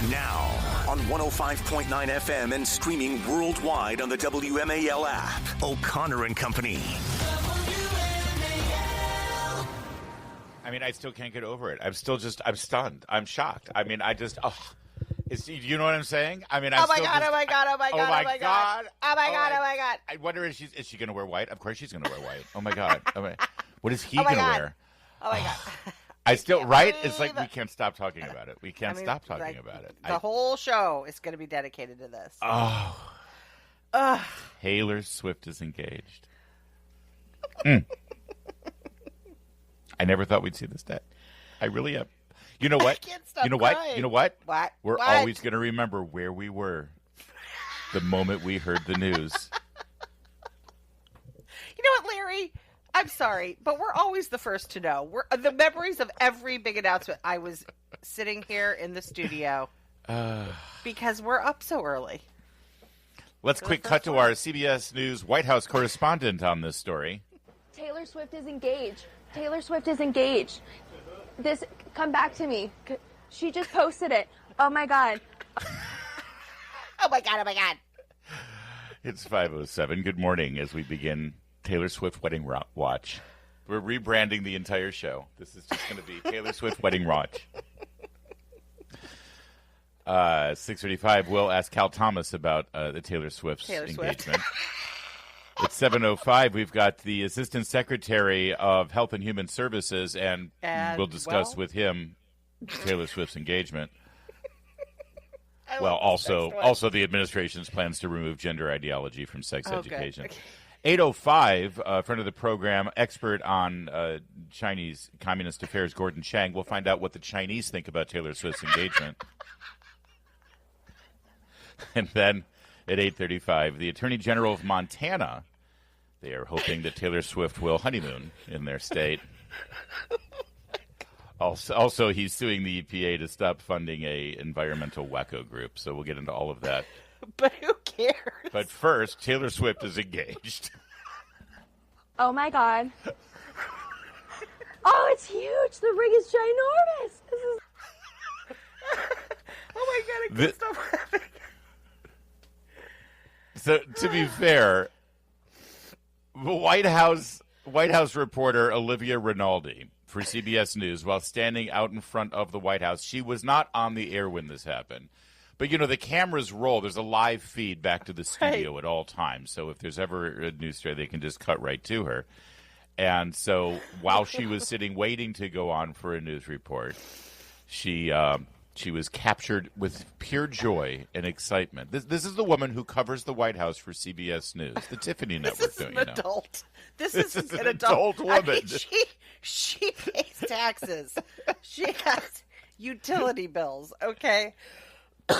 Now on 105.9 FM and streaming worldwide on the WMAL app. O'Connor and Company. I mean, I still can't get over it. I'm stunned. I'm shocked. I mean, you know what I'm saying? I mean, oh my god! I wonder is she going to wear white? Of course she's going to wear white. Oh my god! What is he going to wear? Oh my god! It's like we can't stop talking about it. We can't stop talking about it. The whole show is going to be dedicated to this. Taylor Swift is engaged. I never thought we'd see this day. I really am. You know what? I can't stop You know crying. what? You know what? What? We're always going to remember where we were the moment we heard the news. You know what, Larry? I'm sorry, but we're always the first to know. The memories of every big announcement. I was sitting here in the studio because we're up so early. Let's quick cut to our CBS News White House correspondent on this story. Taylor Swift is engaged. Taylor Swift is engaged. Come back to me. She just posted it. Oh my god. Oh my god. It's 5:07. Good morning as we begin Taylor Swift Wedding Watch. We're rebranding the entire show. This is just going to be Taylor Swift Wedding Watch. 6:35. We'll ask Cal Thomas about the Taylor Swift's engagement. At 7:05, we've got the Assistant Secretary of Health and Human Services, and we'll discuss with him Taylor Swift's engagement. Also the administration's plans to remove gender ideology from sex education. Okay. 8:05, friend of the program, expert on Chinese Communist affairs, Gordon Chang. We'll find out what the Chinese think about Taylor Swift's engagement. And then at 8:35, the Attorney General of Montana, they are hoping that Taylor Swift will honeymoon in their state. Also, he's suing the EPA to stop funding a environmental wacko group. So we'll get into all of that. But who cares? But first, Taylor Swift is engaged. Oh my god. Oh, it's huge. The ring is ginormous. This is... Oh my god, I can't stop laughing. So, to be fair, White House reporter Olivia Rinaldi for CBS News, while standing out in front of the White House, she was not on the air when this happened. But, the cameras roll. There's a live feed back to the studio at all times. So if there's ever a news story, they can just cut right to her. And so while she was sitting waiting to go on for a news report, she was captured with pure joy and excitement. This is the woman who covers the White House for CBS News, the Tiffany Network. This is an adult woman. I mean, she pays taxes. She has utility bills. Okay. So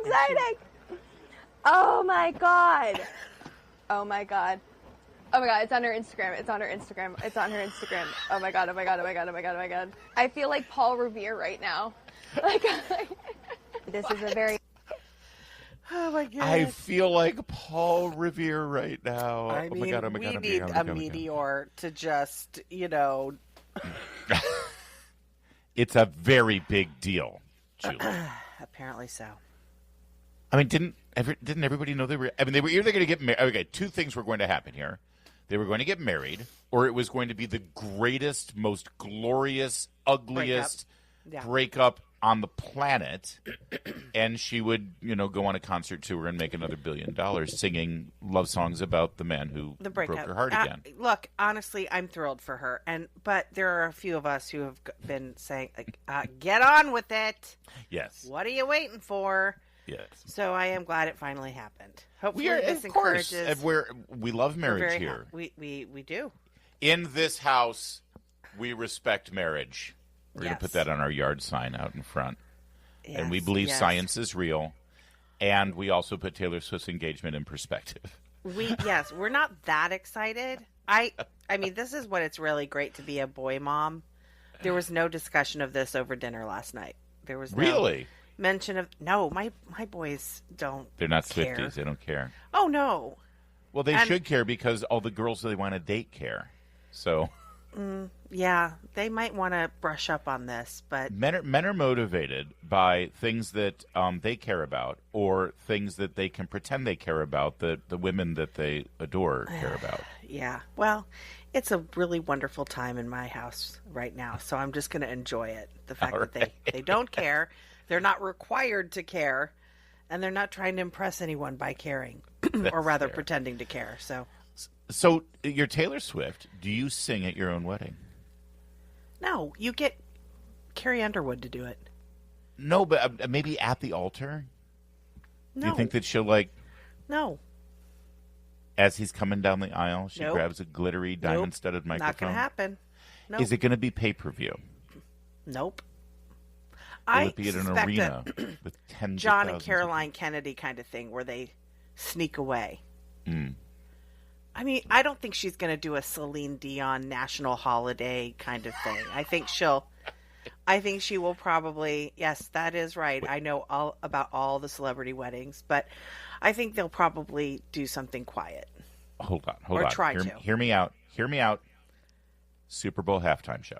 exciting! Oh my god! Oh my god! Oh my god! It's on her Instagram. It's on her Instagram. Oh my god! I feel like Paul Revere right now. This is a very. Oh my god! I feel like Paul Revere right now. I mean, we need a meteor to just, It's a very big deal, Julie. Apparently so. I mean, didn't everybody know they were? I mean, they were either going to get married. Okay, two things were going to happen here. They were going to get married, or it was going to be the greatest, most glorious, ugliest breakup on the planet, and she would, go on a concert tour and make another $1 billion singing love songs about the man who broke her heart again. Look, honestly, I'm thrilled for her, but there are a few of us who have been saying, "Get on with it." Yes. What are you waiting for? Yes. So I am glad it finally happened. Hopefully, this of course, encourages. we love marriage here. We do. In this house, we respect marriage. We're going to put that on our yard sign out in front. Yes, and we believe science is real. And we also put Taylor Swift's engagement in perspective. We're not that excited. I mean, this is when it's really great to be a boy mom. There was no discussion of this over dinner last night. There was no mention of my boys don't. They're not care. Swifties. They don't care. Oh no. Well, they should care because all the girls they want to date care. So Yeah, they might want to brush up on this, but men are motivated by things that they care about, or things that they can pretend they care about that the women that they adore care about. Yeah, well, it's a really wonderful time in my house right now, so I'm just going to enjoy it. The fact that they don't care, they're not required to care, and they're not trying to impress anyone by caring, or rather fair. pretending to care. So you're Taylor Swift. Do you sing at your own wedding? No, you get Carrie Underwood to do it. No, but maybe at the altar? No. Do you think that she'll, No. as he's coming down the aisle, she Nope. grabs a glittery diamond-studded microphone? Not going to happen. Nope. Is it going to be pay-per-view? Nope. Will it be at an arena with tens of John and thousands Caroline Kennedy kind of thing where they sneak away. Mm. I mean, I don't think she's going to do a Celine Dion national holiday kind of thing. I think she will probably, yes, that is right. I know all about all the celebrity weddings, but I think they'll probably do something quiet. Hold on. Or try to. Hear me out. Super Bowl halftime show.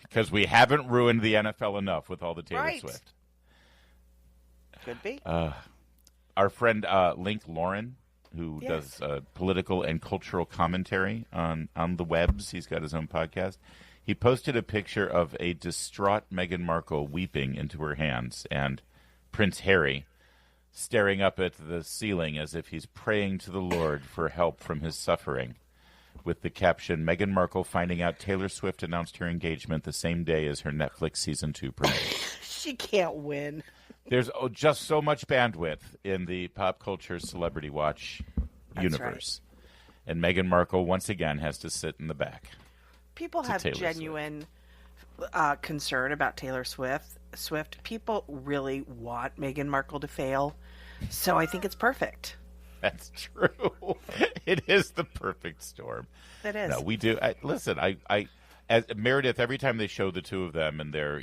Because we haven't ruined the NFL enough with all the Taylor Swift. Could be. Our friend Link Lauren, who does political and cultural commentary on the webs. He's got his own podcast. He posted a picture of a distraught Meghan Markle weeping into her hands and Prince Harry staring up at the ceiling as if he's praying to the Lord for help from his suffering, with the caption, Meghan Markle finding out Taylor Swift announced her engagement the same day as her Netflix Season 2 premiere. She can't win. There's just so much bandwidth in the pop culture celebrity watch universe. Right. And Meghan Markle, once again, has to sit in the back. People have genuine concern about Taylor Swift. People really want Meghan Markle to fail. So I think it's perfect. That's true. It is the perfect storm. It is. No, we do. Listen, as Meredith, every time they show the two of them and they're,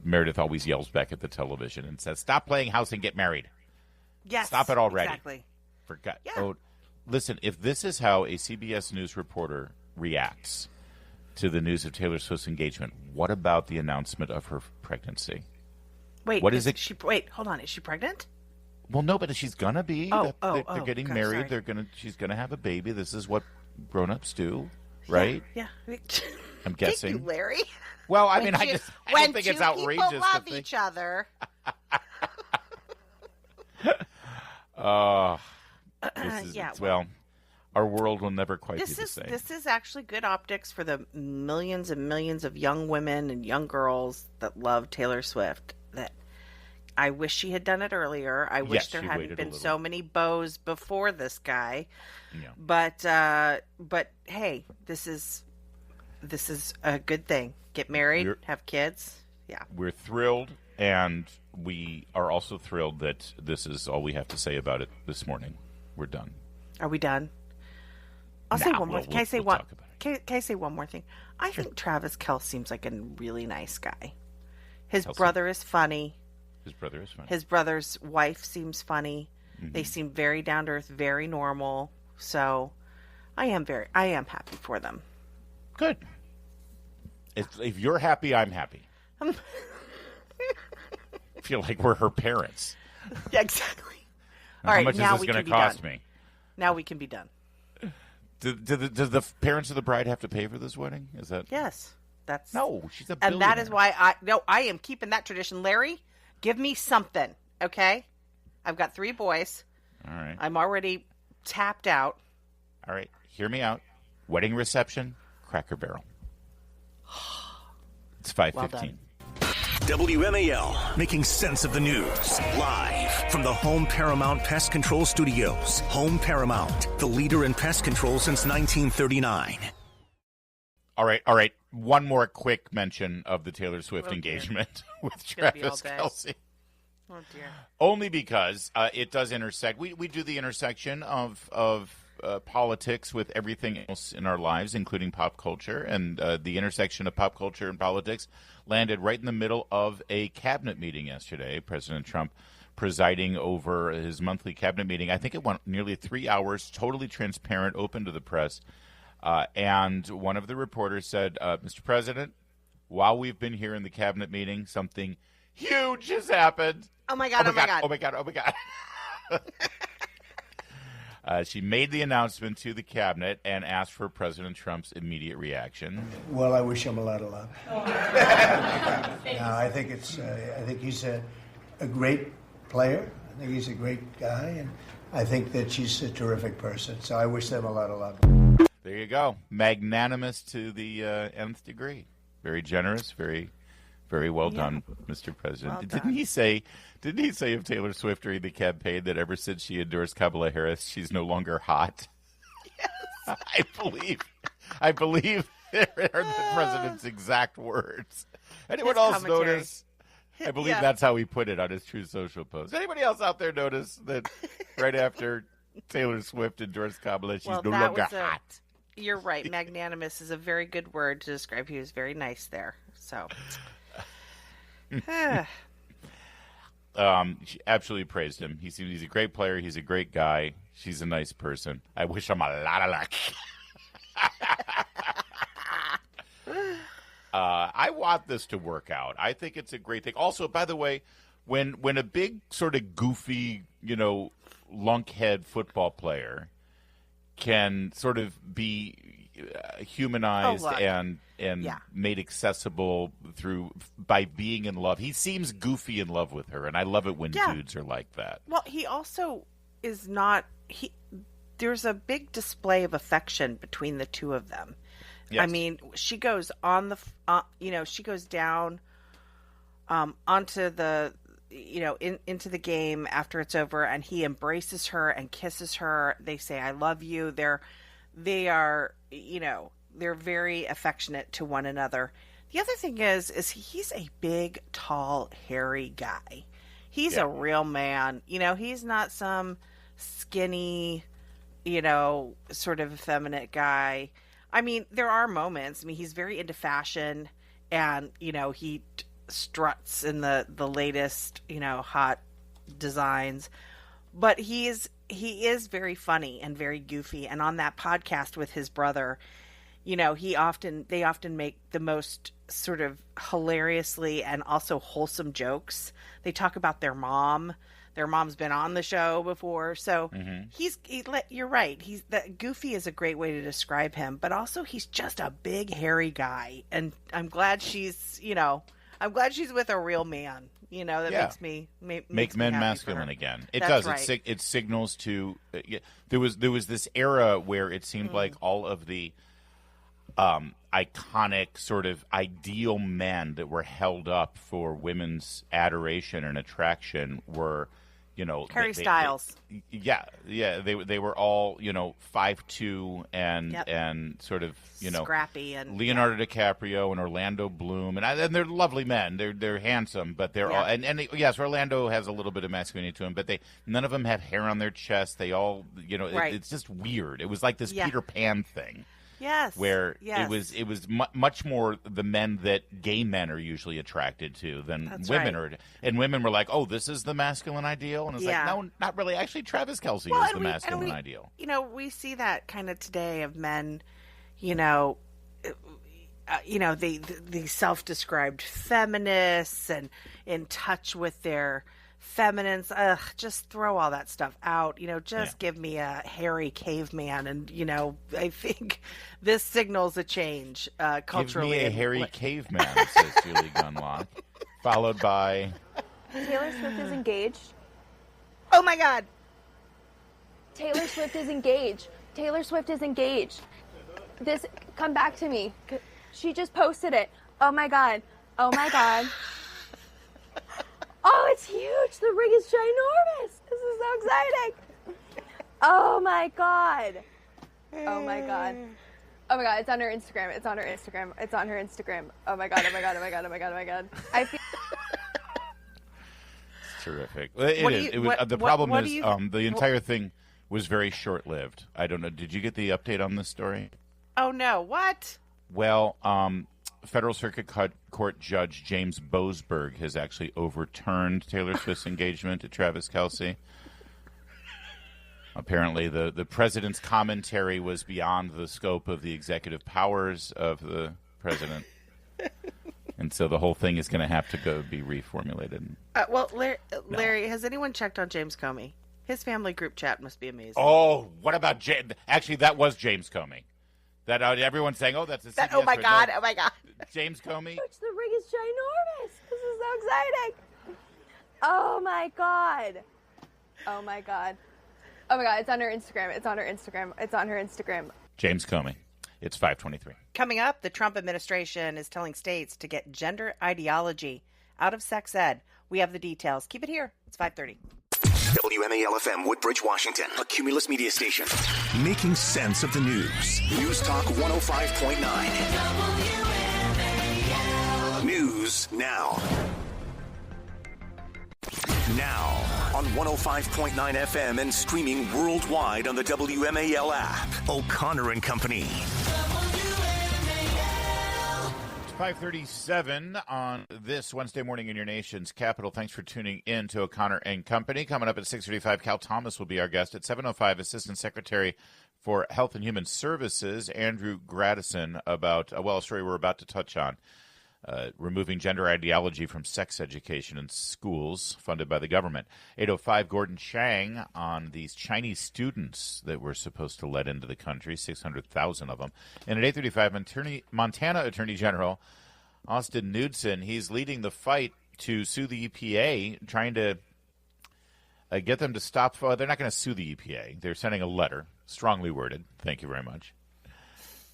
Meredith always yells back at the television and says, "Stop playing house and get married." Yes. Stop it already. Exactly. Yeah. Oh, listen, if this is how a CBS News reporter reacts to the news of Taylor Swift's engagement, what about the announcement of her pregnancy? Wait, what is it? Wait, hold on. Is she pregnant? Well, no, but she's gonna be. They're getting married. Sorry. She's gonna have a baby. This is what grown-ups do, right? Yeah. I'm guessing. Thank you, Larry. Well, I don't think it's outrageous. When two people love each other. Well, our world will never quite be the same. This is actually good optics for the millions and millions of young women and young girls that love Taylor Swift. That I wish she had done it earlier. I wish there hadn't been so many beaux before this guy. Yeah. But hey, this is a good thing. Get married, have kids. Yeah. We're thrilled, and we are also thrilled that this is all we have to say about it this morning. We're done. Are we done? I'll say one more. Can I say one? Can I say one more thing? I think Travis Kelce seems like a really nice guy. His brother is funny. His brother's wife seems funny. Mm-hmm. They seem very down to earth, very normal. So, I am happy for them. Good. If you're happy, I'm happy. I feel like we're her parents. Yeah, exactly. All right, how much is this going to cost me? Now we can be done. Do the parents of the bride have to pay for this wedding? Is that? Yes. No, she's a billionaire. And that is why I am keeping that tradition. Larry, give me something, okay? I've got 3 boys. All right. I'm already tapped out. All right. Hear me out. Wedding reception, Cracker Barrel. It's 5:15. WMAL, making sense of the news. Live from the Home Paramount Pest Control Studios. Home Paramount, the leader in pest control since 1939. All right. One more quick mention of the Taylor Swift engagement with Travis Kelce. Oh, dear. Only because it does intersect. We do the intersection of politics with everything else in our lives, including pop culture. And the intersection of pop culture and politics landed right in the middle of a cabinet meeting yesterday. President Trump presiding over his monthly cabinet meeting. I think it went nearly 3 hours, totally transparent, open to the press. And one of the reporters said, Mr. President, while we've been here in the cabinet meeting, something huge has happened. Oh, my God, oh, my God. Oh, my God, oh, my God. She made the announcement to the cabinet and asked for President Trump's immediate reaction. Well, I wish him a lot of luck. I think he's a great player. I think he's a great guy, and I think that she's a terrific person. So I wish them a lot of luck. There you go. Magnanimous to the nth degree. Very generous. Very, very well done, Mr. President. Well Didn't he say of Taylor Swift during the campaign that ever since she endorsed Kamala Harris, she's no longer hot? Yes. I believe they are the president's exact words. Anyone His else commentary. notice? I believe that's how he put it on his True Social post. Anybody else out there notice that right after Taylor Swift endorsed Kamala, she's no longer hot? You're right. Magnanimous is a very good word to describe. He was very nice there. So, she absolutely praised him. He's a great player. He's a great guy. She's a nice person. I wish him a lot of luck. I want this to work out. I think it's a great thing. Also, by the way, when a big sort of goofy, lunkhead football player can sort of be humanized and made accessible by being in love. He seems goofy in love with her, and I love it when dudes are like that. Well, he also is not. There's a big display of affection between the two of them. Yes. I mean, she goes on the, she goes down, onto the, into the game after it's over, and he embraces her and kisses her. They say, "I love you." They are, they're very affectionate to one another. The other thing is he's a big, tall, hairy guy. He's a real man. He's not some skinny, sort of effeminate guy. I mean, there are moments. I mean, he's very into fashion, and, he struts in the latest, hot designs. But he is very funny and very goofy. And on that podcast with his brother, they often make the most sort of hilariously and also wholesome jokes. They talk about their mom. Their mom's been on the show before. So you're right. Goofy is a great way to describe him, but also he's just a big, hairy guy. And I'm glad she's with a real man. That makes men me masculine again. It That's does. Right. It signals to. There was this era where it seemed like all of the iconic sort of ideal men that were held up for women's adoration and attraction were, Harry Styles. They were all 5'2" and sort of scrappy and Leonardo DiCaprio and Orlando Bloom and they're lovely men. They're handsome, but they're all yes, Orlando has a little bit of masculinity to him, but none of them have hair on their chest. They all it's just weird. It was like this Peter Pan thing. Yes. Where it was much more the men that gay men are usually attracted to than women are. And women were like, "Oh, this is the masculine ideal," and it's like, no, not really. Actually, Travis Kelce is the masculine ideal. We see that kind of today of men, they self-described feminists and in touch with their feminines. Just throw all that stuff out. Give me a hairy caveman, and I think this signals a change culturally. Give me a hairy caveman, says Julie Gunlock, followed by Taylor Swift is engaged. Oh my God! Taylor Swift is engaged. Taylor Swift is engaged. Come back to me. She just posted it. Oh my God. Oh my God. Oh, it's huge. The ring is ginormous. This is so exciting. Oh, my God. Oh, my God. Oh, my God. It's on her Instagram. It's on her Instagram. It's on her Instagram. Oh, my God. Oh, my God. Oh, my God. Oh, my God. Oh, my God. I feel... It's terrific. The problem is the entire thing was very short-lived. I don't know. Did you get the update on this story? Oh, no. What? Well, Federal Circuit Court Judge James Boasberg has actually overturned Taylor Swift's engagement to Travis Kelce. Apparently, the president's commentary was beyond the scope of the executive powers of the president. And so the whole thing is going to have to be reformulated. Larry, has anyone checked on James Comey? His family group chat must be amazing. Oh, what about James? Actually, that was James Comey. That everyone's saying, that's a CBS. Oh my God! Oh my God! James Comey. Coach, the ring is ginormous. This is so exciting. Oh my God! Oh my God! Oh my God! It's on her Instagram. It's on her Instagram. It's on her Instagram. James Comey. It's 5:23. Coming up, the Trump administration is telling states to get gender ideology out of sex ed. We have the details. Keep it here. It's 5:30. WMAL FM, Woodbridge, Washington, a Cumulus media station. Making sense of the news. News Talk 105.9. WMAL. News now. Now on 105.9 FM and streaming worldwide on the WMAL app. O'Connor and Company. 5:37 on this Wednesday morning in your nation's capital. Thanks for tuning in to O'Connor and Company. Coming up at 6:35, Cal Thomas will be our guest. At 7:05, Assistant Secretary for Health and Human Services, Andrew Gradison, about a story we're about to touch on. Removing gender ideology from sex education in schools funded by the government. 8:05, Gordon Chang on these Chinese students that we're supposed to let into the country, 600,000 of them. And at 8:35, Montana Attorney General Austin Knudsen, he's leading the fight to sue the EPA, trying to get them to stop. They're not going to sue the EPA. They're sending a letter, strongly worded. Thank you very much.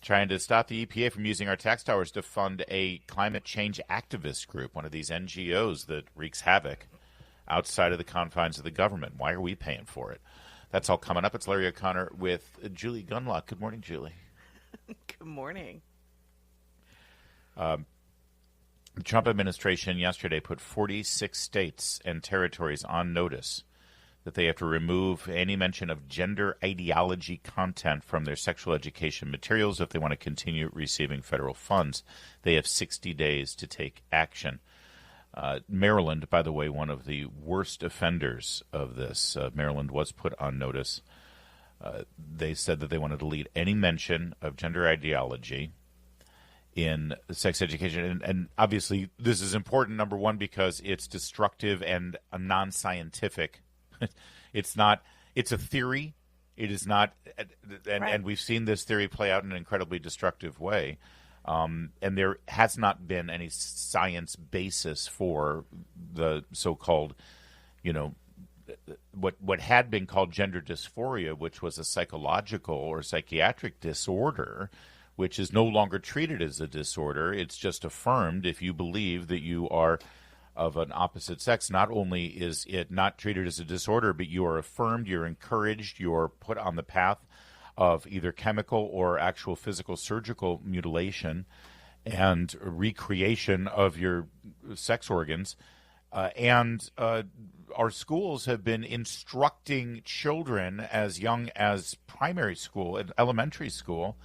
Trying to stop the EPA from using our tax dollars to fund a climate change activist group, one of these NGOs that wreaks havoc outside of the confines of the government. Why are we paying for it? That's all coming up. It's Larry O'Connor with Julie Gunlock. Good morning, Julie. Good morning. The Trump administration yesterday put 46 states and territories on notice that they have to remove any mention of gender ideology content from their sexual education materials if they want to continue receiving federal funds. They have 60 days to take action. Maryland, by the way, one of the worst offenders of this. Maryland was put on notice. They said that they want to delete any mention of gender ideology in sex education. And obviously this is important, number one, because it's destructive and non-scientific. It's a theory. It is not, and we've seen this theory play out in an incredibly destructive way. And there has not been any science basis for the so-called, what had been called gender dysphoria, which was a psychological or psychiatric disorder, which is no longer treated as a disorder. It's just affirmed if you believe that you are of an opposite sex. Not only is it not treated as a disorder, but you are affirmed, you're encouraged, you're put on the path of either chemical or actual physical surgical mutilation and recreation of your sex organs. And our schools have been instructing children as young as primary school and elementary school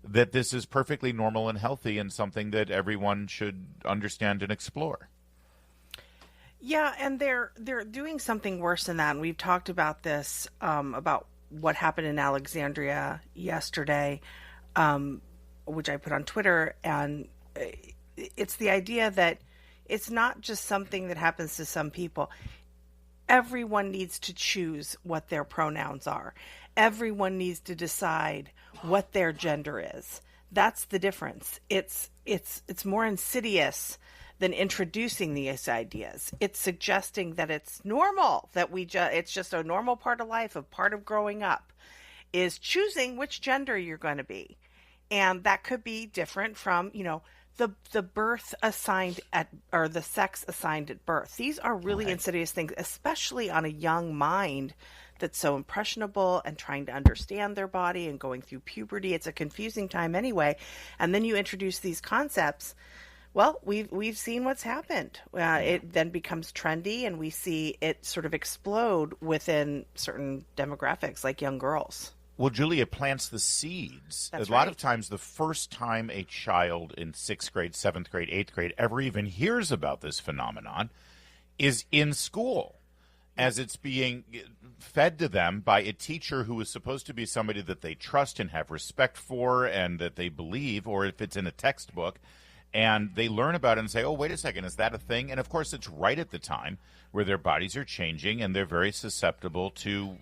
that this is perfectly normal and healthy and something that everyone should understand and explore. Yeah, and they're doing something worse than that. And we've talked about this, about what happened in Alexandria yesterday, which I put on Twitter. And it's the idea that it's not just something that happens to some people. Everyone needs to choose what their pronouns are. Everyone needs to decide what their gender is. That's the difference. It's more insidious than introducing these ideas. It's suggesting that it's normal, that it's just a normal part of life, a part of growing up, is choosing which gender you're going to be. And that could be different from, the birth assigned or the sex assigned at birth. These are really insidious things, especially on a young mind that's so impressionable and trying to understand their body and going through puberty. It's a confusing time anyway. And then you introduce these concepts. Well, we've seen what's happened. It then becomes trendy, and we see it sort of explode within certain demographics, like young girls. Well, Julie, it plants the seeds. That's a lot right. of times, the first time a child in 6th grade, 7th grade, 8th grade ever even hears about this phenomenon is in school, as it's being fed to them by a teacher who is supposed to be somebody that they trust and have respect for and that they believe, or if it's in a textbook, and they learn about it and say, oh, wait a second, is that a thing? And, of course, it's right at the time where their bodies are changing and they're very susceptible to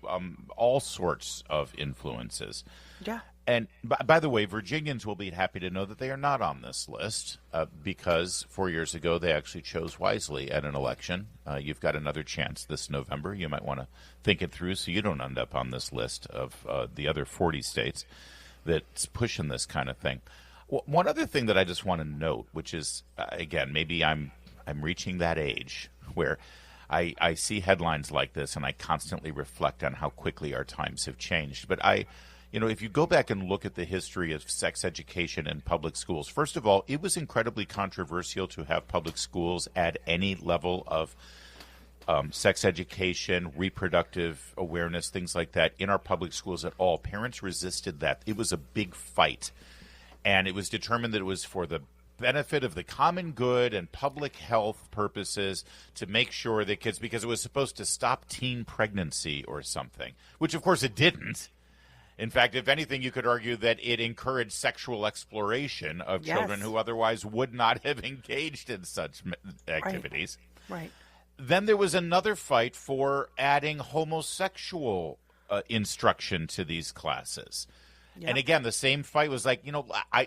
all sorts of influences. Yeah. And by the way, Virginians will be happy to know that they are not on this list because 4 years ago they actually chose wisely at an election. You've got another chance this November. You might want to think it through so you don't end up on this list of the other 40 states that's pushing this kind of thing. Well, one other thing that I just want to note, which is, again, maybe I'm reaching that age where I see headlines like this and I constantly reflect on how quickly our times have changed. But if you go back and look at the history of sex education in public schools, first of all, it was incredibly controversial to have public schools add any level of sex education, reproductive awareness, things like that in our public schools at all. Parents resisted that. It was a big fight. And it was determined that it was for the benefit of the common good and public health purposes to make sure that kids, because it was supposed to stop teen pregnancy or something, which of course it didn't. In fact, if anything, you could argue that it encouraged sexual exploration of children who otherwise would not have engaged in such activities. Right. Then there was another fight for adding homosexual instruction to these classes. Yep. And again, the same fight was like,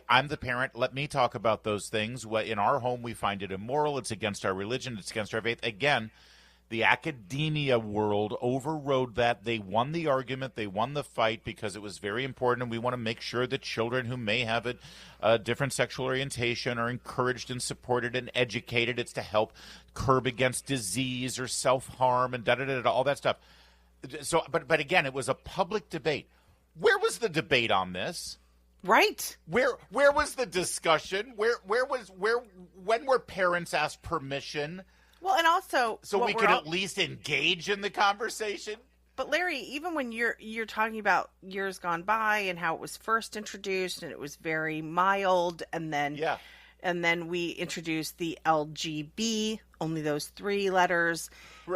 I'm the parent. Let me talk about those things. In our home, we find it immoral. It's against our religion. It's against our faith. Again, the academia world overrode that. They won the argument. They won the fight because it was very important. And we want to make sure that children who may have a different sexual orientation are encouraged and supported and educated. It's to help curb against disease or self-harm and all that stuff. So, but again, it was a public debate. Where was the debate on this? Right. Where was the discussion? When were parents asked permission? Well, and also so we could at least engage in the conversation. But Larry, even when you're talking about years gone by and how it was first introduced and it was very mild, and then we introduced the LGB, only those 3 letters,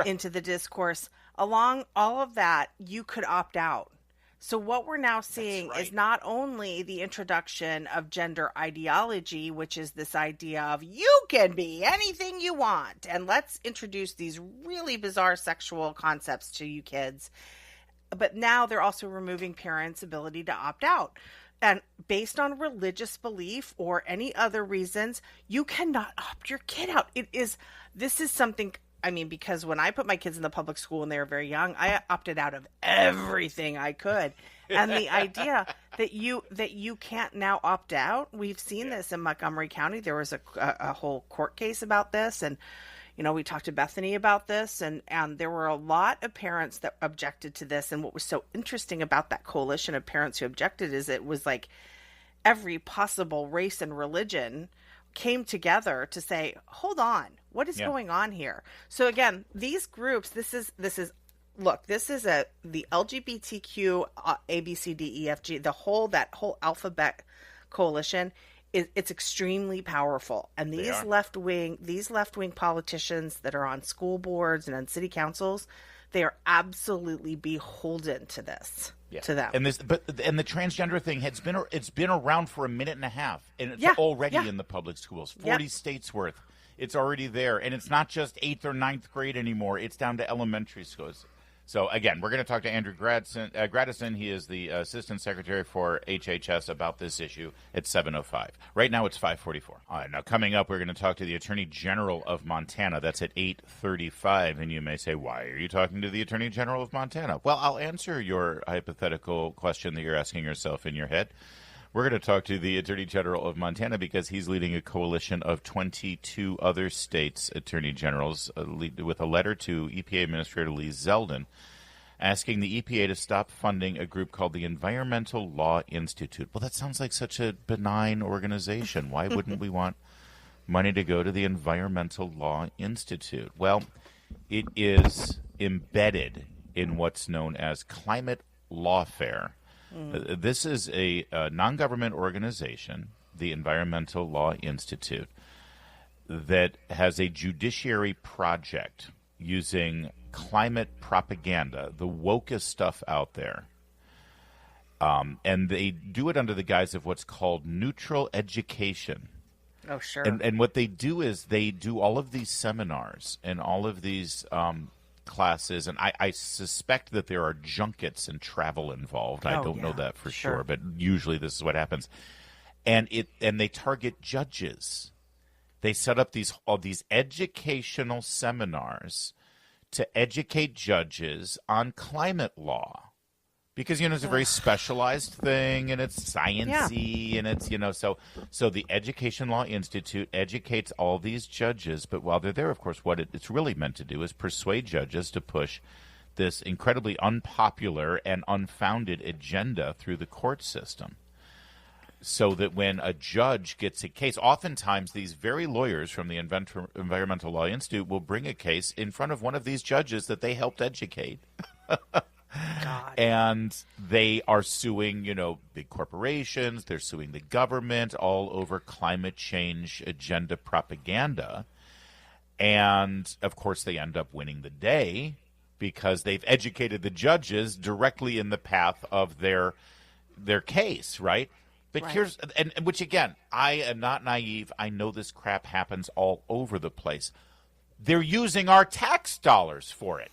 into the discourse. Along all of that, you could opt out. So what we're now seeing is not only the introduction of gender ideology, which is this idea of you can be anything you want, and let's introduce these really bizarre sexual concepts to you kids, but now they're also removing parents' ability to opt out. And based on religious belief or any other reasons, you cannot opt your kid out. This is something... I mean, because when I put my kids in the public school and they were very young, I opted out of everything I could. And the idea that you can't now opt out, we've seen this in Montgomery County. There was a whole court case about this, and we talked to Bethany about this, and there were a lot of parents that objected to this. And what was so interesting about that coalition of parents who objected is it was like every possible race and religion came together to say, hold on, what is going on here? So again, these groups, this is the LGBTQ ABCDEFG, that whole alphabet coalition it's extremely powerful. And these left wing politicians that are on school boards and on city councils, they are absolutely beholden to this. To them. And the transgender thing it's been around for a minute and a half, and it's already in the public schools. 40 states worth. It's already there, and it's not just 8th or 9th grade anymore. It's down to elementary schools. So again, we're going to talk to Andrew Gradison. He is the Assistant Secretary for HHS about this issue at 7:05. Right now it's 5:44. All right, now coming up, we're going to talk to the Attorney General of Montana. That's at 8:35. And you may say, why are you talking to the Attorney General of Montana? Well, I'll answer your hypothetical question that you're asking yourself in your head. We're going to talk to the Attorney General of Montana because he's leading a coalition of 22 other states' attorney generals with a letter to EPA Administrator Lee Zeldin asking the EPA to stop funding a group called the Environmental Law Institute. Well, that sounds like such a benign organization. Why wouldn't we want money to go to the Environmental Law Institute? Well, it is embedded in what's known as climate lawfare. This is a non-government organization, the Environmental Law Institute, that has a judiciary project using climate propaganda, the wokest stuff out there. And they do it under the guise of what's called neutral education. Oh, sure. And what they do is they do all of these seminars and all of these classes, and I suspect that there are junkets and travel involved. I don't know that for sure, but usually this is what happens. And they target judges. They set up all these educational seminars to educate judges on climate law. Because, it's a very specialized thing, and it's science-y, and it's, so the Education Law Institute educates all these judges, but while they're there, of course, what it's really meant to do is persuade judges to push this incredibly unpopular and unfounded agenda through the court system. So that when a judge gets a case, oftentimes these very lawyers from the Environmental Law Institute will bring a case in front of one of these judges that they helped educate. God. And they are suing, big corporations. They're suing the government all over climate change agenda propaganda. And, of course, they end up winning the day because they've educated the judges directly in the path of their case, right? But here's – and which, again, I am not naive. I know this crap happens all over the place. They're using our tax dollars for it.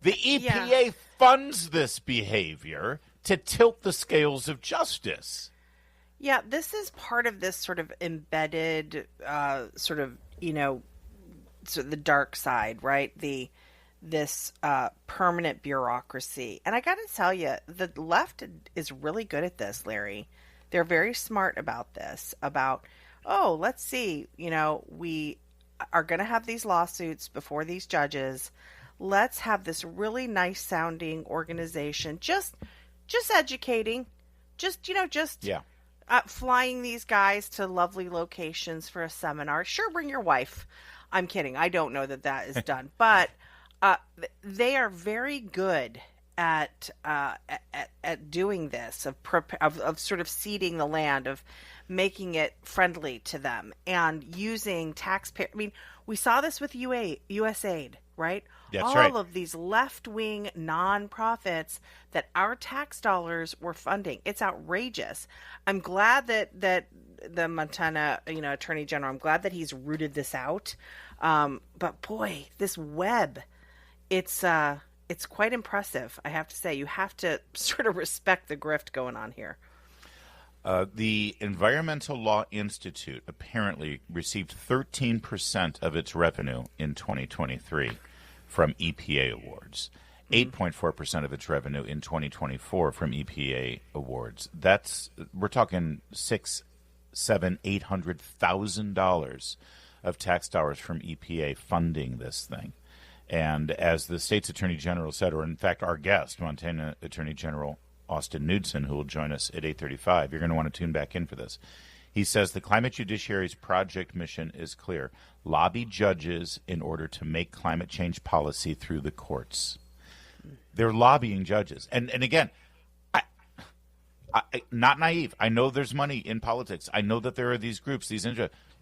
The EPA funds this behavior to tilt the scales of justice. Yeah, this is part of this sort of embedded sort of the dark side, right? This permanent bureaucracy. And I got to tell you, the left is really good at this, Larry. They're very smart about this, let's see, we are going to have these lawsuits before these judges. Let's have this really nice sounding organization, just educating, flying these guys to lovely locations for a seminar. Sure, bring your wife. I'm kidding. I don't know that is done, but they are very good at doing this, of sort of seeding the land, of making it friendly to them, and using taxpayer. I mean, we saw this with USAID, right? That's all right. of these left-wing nonprofits that our tax dollars were funding. It's outrageous. I'm glad that the Montana, Attorney General, I'm glad that he's rooted this out. But boy, this web, it's quite impressive, I have to say. You have to sort of respect the grift going on here. The Environmental Law Institute apparently received 13% of its revenue in 2023 from EPA awards, 8.4% of its revenue in 2024 from EPA awards. We're talking $800,000 of tax dollars from EPA funding this thing. And as the state's attorney general said, or in fact our guest, Montana Attorney General Austin Knudsen, who will join us at 8:35, you're going to want to tune back in for this. He says the climate judiciary's project mission is clear: lobby judges in order to make climate change policy through the courts. They're lobbying judges. And again, I not naive. I know there's money in politics. I know that there are these groups,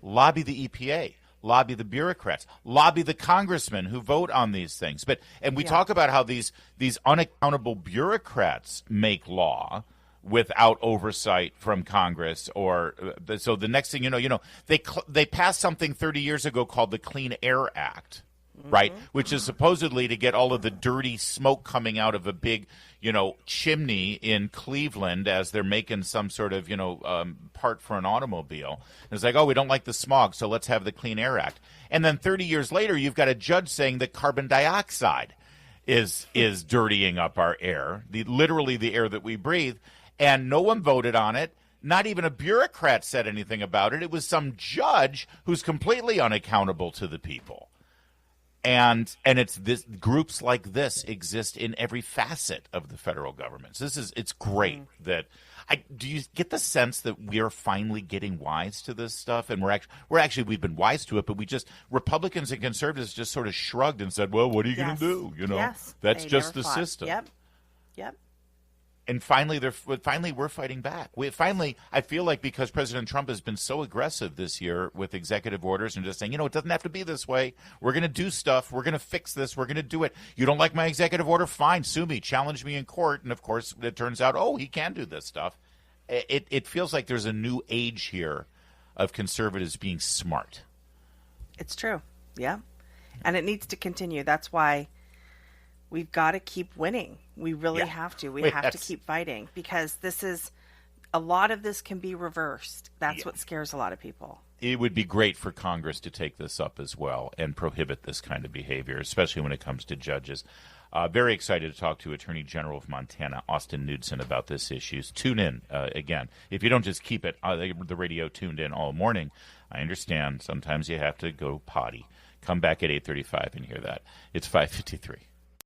lobby the EPA. Lobby the bureaucrats, lobby the congressmen who vote on these things. And we talk about how these unaccountable bureaucrats make law without oversight from Congress, so the next thing you know, they passed something 30 years ago called the Clean Air Act, right? Which is supposedly to get all of the dirty smoke coming out of a big, chimney in Cleveland as they're making some sort of, part for an automobile. And it's like, we don't like the smog, so let's have the Clean Air Act. And then 30 years later, you've got a judge saying that carbon dioxide is dirtying up our air, literally the air that we breathe, and no one voted on it. Not even a bureaucrat said anything about it. It was some judge who's completely unaccountable to the people. And it's this, groups like this exist in every facet of the federal government. So it's great that do you get the sense that we're finally getting wise to this stuff? And we've been wise to it, but Republicans and conservatives just sort of shrugged and said, well, what are you going to do? Yes, that's just the system. Yep. And finally, we're fighting back. I feel like because President Trump has been so aggressive this year with executive orders and just saying, it doesn't have to be this way. We're going to do stuff. We're going to fix this. We're going to do it. You don't like my executive order? Fine. Sue me. Challenge me in court. And, of course, it turns out, he can do this stuff. It feels like there's a new age here of conservatives being smart. It's true. Yeah. And it needs to continue. That's why we've got to keep winning. We really have to. We have to keep fighting because a lot of this can be reversed. That's what scares a lot of people. It would be great for Congress to take this up as well and prohibit this kind of behavior, especially when it comes to judges. Very excited to talk to Attorney General of Montana, Austin Knudsen, about this issue. Tune in again. If you don't just keep it the radio tuned in all morning, I understand sometimes you have to go potty. Come back at 8:35 and hear that. It's 5:53.